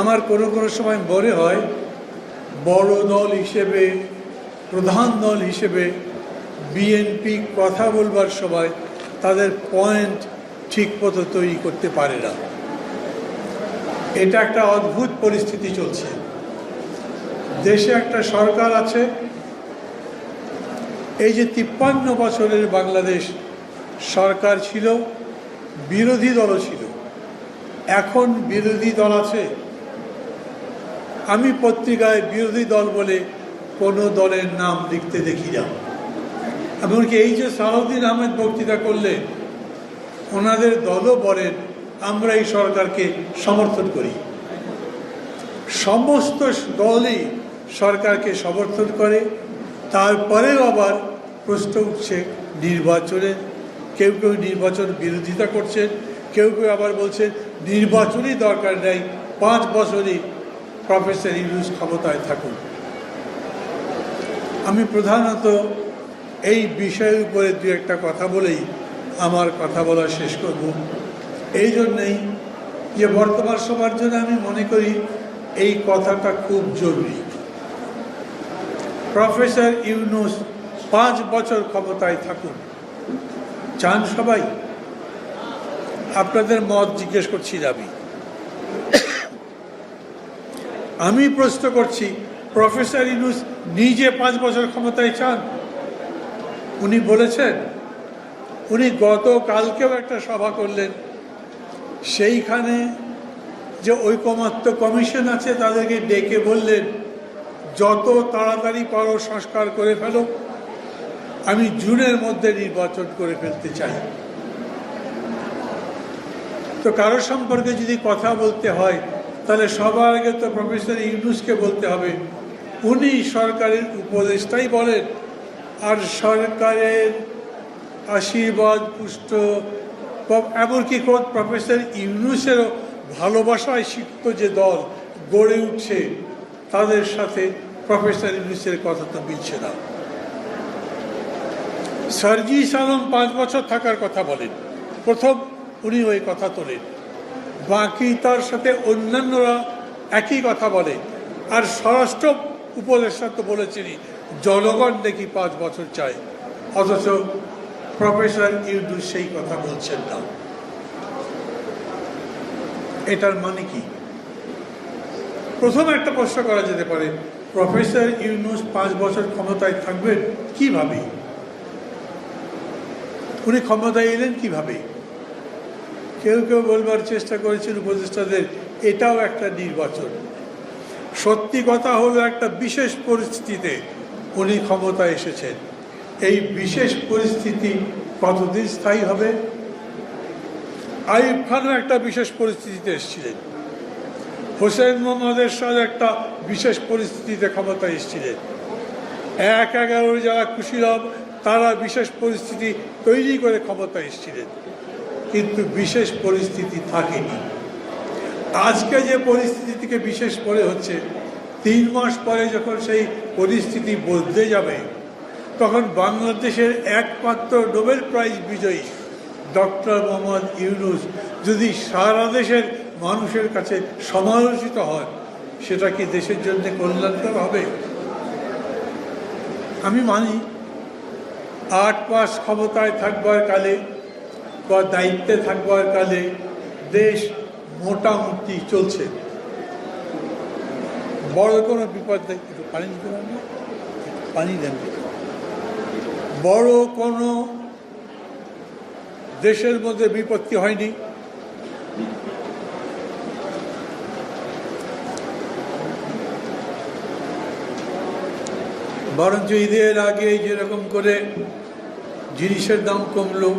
আমার কোনো কোনো সময় মনে হয় বড় দল হিসেবে, প্রধান দল হিসেবে বিএনপি কথা বলবার সময় তাদের পয়েন্ট ঠিকমতো তৈরি করতে পারে না। এটা একটা অদ্ভুত পরিস্থিতি চলছে। দেশে একটা সরকার আছে, এই যে 53 বছরের বাংলাদেশ সরকার ছিল, বিরোধী দলও ছিল, এখন বিরোধী দল আছে। আমি পত্রিকায় বিরোধী দল বলে কোনো দলের নাম লিখতে দেখি না। এমনকি এই যে সালাউদ্দিন আহমেদ বক্তৃতা করলেন, ওনাদের দলও বলেন আমরা এই সরকারকে সমর্থন করি। সমস্ত দলই সরকারকে সমর্থন করে। তারপরেও আবার প্রশ্ন উঠছে নির্বাচনের। কেউ কেউ নির্বাচন বিরোধিতা করছেন, কেউ কেউ আবার বলছেন নির্বাচনই দরকার নেই, 5 বছরই প্রফেসর ইউনূস ক্ষমতায় থাকুন। আমি প্রধানত এই বিষয়ের উপরে দু একটা কথা বলেই আমার কথা বলা শেষ করব। এই জন্যেই যে বর্তমান সময়ের জন্য আমি মনে করি এই কথাটা খুব জরুরি। প্রফেসর ইউনূস 5 বছর ক্ষমতায় থাকুন, চান সবাই? আপনাদের মত জিজ্ঞেস করছি আমি প্রশ্ন করছি, প্রফেসর ইউনূস নিজে 5 বছর ক্ষমতায় চান? উনি বলেছেন, উনি গতকালকেও একটা সভা করলেন, সেইখানে যে ঐকমত্য কমিশন আছে তাদেরকে ডেকে বললেন যত তাড়াতাড়ি পারো সংস্কার করে ফেলো, আমি জুনের মধ্যে নির্বাচন করে ফেলতে চাই। তো কারো সম্পর্কে যদি কথা বলতে হয় তাহলে সবার আগে তো প্রফেসর ইউনূসকে বলতে হবে। উনি সরকারের উপদেষ্টাই বলেন, আর সরকারের আশীর্বাদ পুষ্ট, এমনকি প্রফেসর ইউনূসেরও ভালোবাসায় সিক্ত যে দল গড়ে উঠছে তাদের সাথে প্রফেসর ইউনূসের কথা তো মিলছে না। সার্জিস আলম 5 বছর থাকার কথা বলেন, প্রথম উনি ওই কথা তোলেন, বাকি তার সাথে অন্যান্যরা একই কথা বলে। আর স্বরাষ্ট্র উপদেষ্টা তো বলেছেনই জনগণ নাকি 5 বছর চায়, অথচ প্রফেসর ইউনূস সেই কথা বলছেন না। এটার মানে কি? প্রথম একটা প্রশ্ন করা যেতে পারে, প্রফেসর ইউনূস 5 বছর ক্ষমতায় থাকবেন কিভাবে? উনি ক্ষমতায় এলেন কিভাবে? কেউ কেউ বলবার চেষ্টা করেছেন উপদেষ্টাদের এটাও একটা নির্বাচন। সত্যি কথা হলো একটা বিশেষ পরিস্থিতিতে উনি ক্ষমতায় এসেছেন। এই বিশেষ পরিস্থিতি কতদিন স্থায়ী হবে? আইয়ুব খানও একটা বিশেষ পরিস্থিতিতে এসেছিলেন, হোসেন মোহাম্মদ এরশাদ একটা বিশেষ পরিস্থিতিতে ক্ষমতায় এসেছিলেন, 1/11 যারা খুশিরাম তারা বিশেষ পরিস্থিতি তৈরি করে ক্ষমতায় এসেছিলেন, কিন্তু বিশেষ পরিস্থিতি থাকেনি। আজকে যে পরিস্থিতি থেকে বিশেষ পরে হচ্ছে, 3 মাস পরে যখন সেই পরিস্থিতি বদলে যাবে, তখন বাংলাদেশের একমাত্র নোবেল প্রাইজ বিজয়ী ডক্টর মোহাম্মদ ইউনূস যদি সারা দেশের মানুষের কাছে সমালোচিত হয়, সেটা কি দেশের জন্য কল্যাণকর হবে? আমি মানি 8 মাস ক্ষমতায় থাকবার কালে বা দায়িত্বে থাকবার কালে দেশ মোটামুটি চলছে, বড় কোনো বিপদ নেই। পানি দিতে পারবে? পানি দেন। বড় কোনো দেশের মধ্যে বিপত্তি হয়নি। বরঞ্চ ঈদের আগে যেরকম করে জিনিসের দাম কমলো,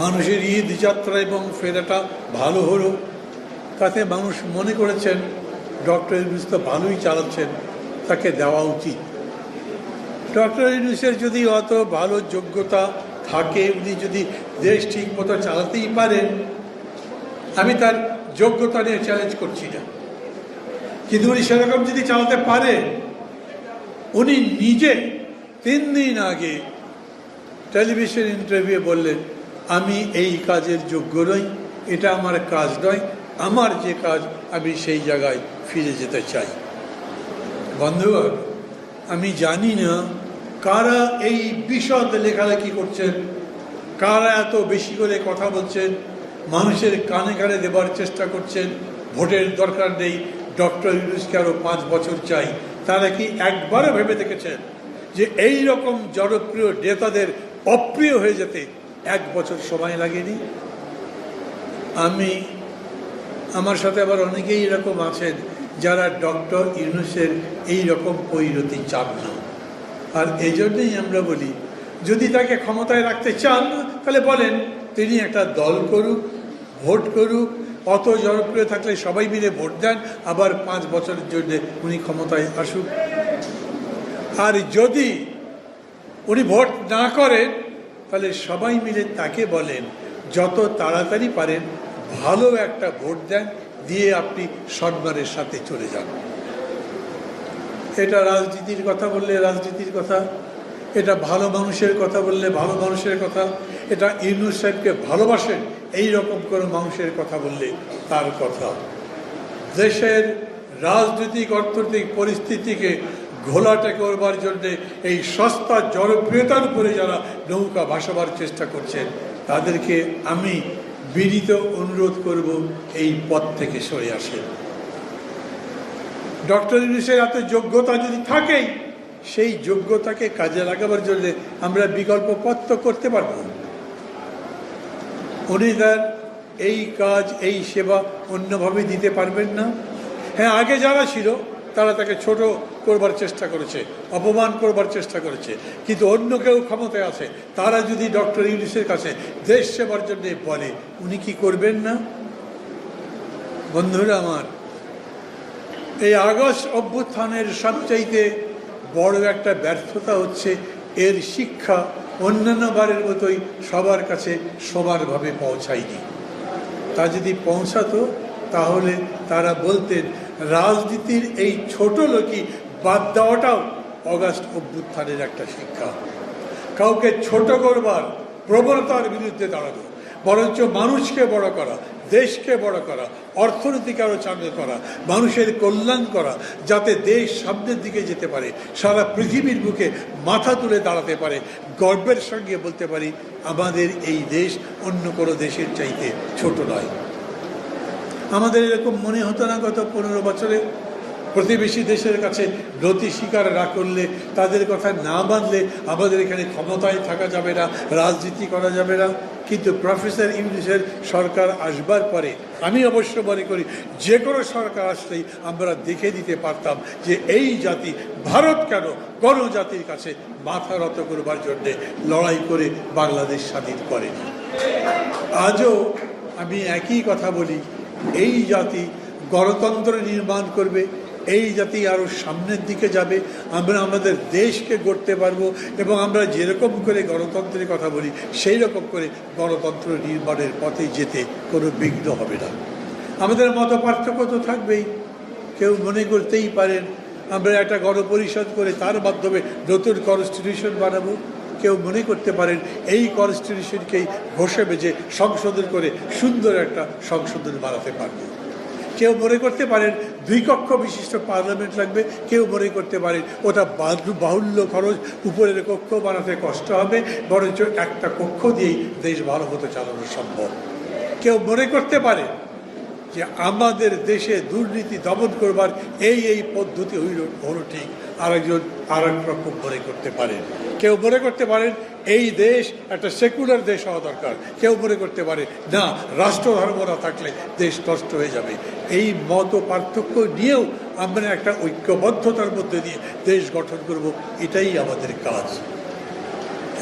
মানুষের ঈদ যাত্রা এবং ফেরাটা ভালো হলো, তাতে মানুষ মনে করেছেন ডক্টর ইউনূস তো ভালোই চালাচ্ছেন, তাকে দেওয়া উচিত। ডক্টর ইউনূসের যদি অত ভালো যোগ্যতা থাকে, উনি যদি দেশ ঠিক মতো চালাতেই পারেন, আমি তার যোগ্যতা নিয়ে চ্যালেঞ্জ করছি না, কিন্তু উনি সেরকম যদি চালাতে পারেন, উনি নিজে 3 দিন আগে টেলিভিশন ইন্টারভিউ বললেন আমি এই কাজের যোগ্য নই, এটা আমার কাজ নয়, আমার যে কাজ আমি সেই জায়গায় ফিরে যেতে চাই। বন্ধুগণ, আমি জানি না কারা এই বিশদ লেখালেখি করছেন, কারা এত বেশি করে কথা বলছেন, মানুষের কানে কানে দেবার চেষ্টা করছেন ভোটের দরকার নেই, ডক্টর ইউনূসকে আরও 5 বছর চাই। তারা কি একবারও ভেবে দেখেছেন যে এই রকম জনপ্রিয় নেতাদের অপ্রিয় হয়ে যেতে 1 বছর সময় লাগেনি? আমার সাথে আবার অনেকেই এরকম আছেন যারা ডক্টর ইউনূসের এই রকম পরিণতি চান না। আর এই জন্যই আমরা বলি, যদি তাকে ক্ষমতায় রাখতে চান তাহলে বলেন তিনি একটা দল করুক, ভোট করুক, অত জনপ্রিয় থাকলে সবাই মিলে ভোট দেন, আবার 5 বছরের জন্য উনি ক্ষমতায় আসুক। আর যদি উনি ভোট না করেন তাহলে সবাই মিলে তাকে বলেন যত তাড়াতাড়ি পারেন ভালো একটা ভোট দেন, দিয়ে আপনি সম্মানের সাথে চলে যান। এটা রাজনীতির কথা বললে রাজনীতির কথা, এটা ভালো মানুষের কথা বললে ভালো মানুষের কথা, এটা ইউনূস সাহেবকে ভালোবাসেন এই রকম করে মানুষের কথা বললে তার কথা। দেশের রাজনৈতিক অর্থনৈতিক পরিস্থিতিকে ঘোলাটে করবার জন্যে এই সস্তা জনপ্রিয়তার উপরে যারা নৌকা ভাসাবার চেষ্টা করছেন তাদেরকে আমি বিনীত অনুরোধ করব এই পথ থেকে সরে আসেন। ডক্টর ইউনূসের এত যোগ্যতা যদি থাকেই, সেই যোগ্যতাকে কাজে লাগাবার জন্য আমরা বিকল্প পথ তো করতে পারব। উনি তার এই কাজ এই সেবা অন্যভাবে দিতে পারবেন না। হ্যাঁ, আগে যারা ছিল তারা তাকে ছোট করবার চেষ্টা করেছে, অপমান করবার চেষ্টা করেছে, কিন্তু অন্য কেউ ক্ষমতায় আছে, তারা যদি ডক্টর ইউনূসের কাছে দেশ সেবার জন্য বলে, উনি কি করবেন না? বন্ধুরা আমার, এই আগস্ট অভ্যুত্থানের সবচাইতে বড় একটা ব্যর্থতা হচ্ছে এর শিক্ষা অন্যান্য বারের মতোই সবার কাছে সমানভাবে পৌঁছায়নি। তা যদি পৌঁছাতো তাহলে তারা বলতেন রাজনীতির এই ছোট লোকই বাদ দেওয়াটাও অগাস্ট অভ্যুত্থানের একটা শিক্ষা। কাউকে ছোট করবার প্রবণতার বিরুদ্ধে দাঁড়ানো, বরঞ্চ মানুষকে বড় করা, দেশকে বড় করা, অর্থনীতিকে আরও চাঙ্গা করা, মানুষের কল্যাণ করা, যাতে দেশ সামনের দিকে যেতে পারে, সারা পৃথিবীর বুকে মাথা তুলে দাঁড়াতে পারে, গর্বের সঙ্গে বলতে পারি আমাদের এই দেশ অন্য কোনো দেশের চাইতে ছোট নয়। আমাদের এরকম মনে হতো না গত 15 বছরে প্রতিবেশী দেশের কাছে নতি স্বীকার না করলে, তাদের কথা না মানলে আমাদের এখানে ক্ষমতায় থাকা যাবে না, রাজনীতি করা যাবে না। কিন্তু প্রফেসর ইউনূসের সরকার আসবার পরে আমি অবশ্য মনে করি যে কোনো সরকার আসলেই আমরা দেখে দিতে পারতাম যে এই জাতি, ভারত কেন, কোনো জাতির কাছে মাথা নত করবার জন্যে লড়াই করে বাংলাদেশ স্বাধীন করেনি। আজও আমি একই কথা বলি, এই জাতি গণতন্ত্র নির্মাণ করবে, এই জাতি আরও সামনের দিকে যাবে, আমরা আমাদের দেশকে গড়তে পারবো, এবং আমরা যেরকম করে গণতন্ত্রের কথা বলি সেই রকম করে গণতন্ত্র নির্মাণের পথে যেতে কোনো বিঘ্ন হবে না। আমাদের মত পার্থক্য তো থাকবেই। কেউ মনে করতেই পারেন আমরা একটা গণপরিষদ করে তার মাধ্যমে নতুন কনস্টিটিউশন বানাবো। কেউ মনে করতে পারেন এই কনস্টিটিউশনকেই ঘষে বেজে সংশোধন করে সুন্দর একটা সংশোধন বানাতে পারবো। কেউ মনে করতে পারেন 2 কক্ষ বিশিষ্ট পার্লামেন্ট লাগবে, কেউ মনে করতে পারেন ওটা বাহুল্য খরচ, উপরের কক্ষ বানাতে কষ্ট হবে, বরঞ্চ একটা কক্ষ দিয়েই দেশ ভালো মতো চালানো সম্ভব। কেউ মনে করতে পারে যে আমাদের দেশে দুর্নীতি দমন করবার এই পদ্ধতি হলো ঠিক, আরেকজন আরেক রকম মনে করতে পারেন। কেউ মনে করতে পারেন এই দেশ একটা সেকুলার দেশ হওয়া দরকার, কেউ মনে করতে পারে না, রাষ্ট্রধর্ম না থাকলে দেশ নষ্ট হয়ে যাবে। এই মত পার্থক্য নিয়েও আমরা একটা ঐক্যবদ্ধতার মধ্যে দিয়ে দেশ গঠন করব, এটাই আমাদের কাজ।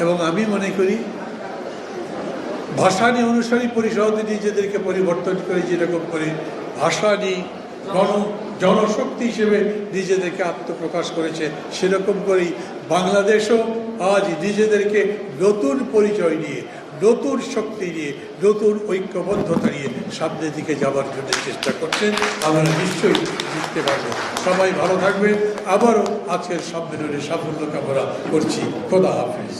এবং আমি মনে করি ভাষানী অনুসারী পরিষদ নিজেদেরকে পরিবর্তন করে যেরকম করে ভাষানী জনশক্তি হিসেবে নিজেদেরকে আত্মপ্রকাশ করেছে, সেরকম করেই বাংলাদেশও আজ নিজেদেরকে নতুন পরিচয় নিয়ে, নতুন শক্তি নিয়ে, নতুন ঐক্যবদ্ধতা নিয়ে সামনের দিকে যাওয়ার জন্য চেষ্টা করছেন। আমরা নিশ্চয়ই জিততে পারবো। সবাই ভালো থাকবেন। আবারও আজকের সম্মেলনে সাফল্য কামনা করছি। খোদা হাফেজ।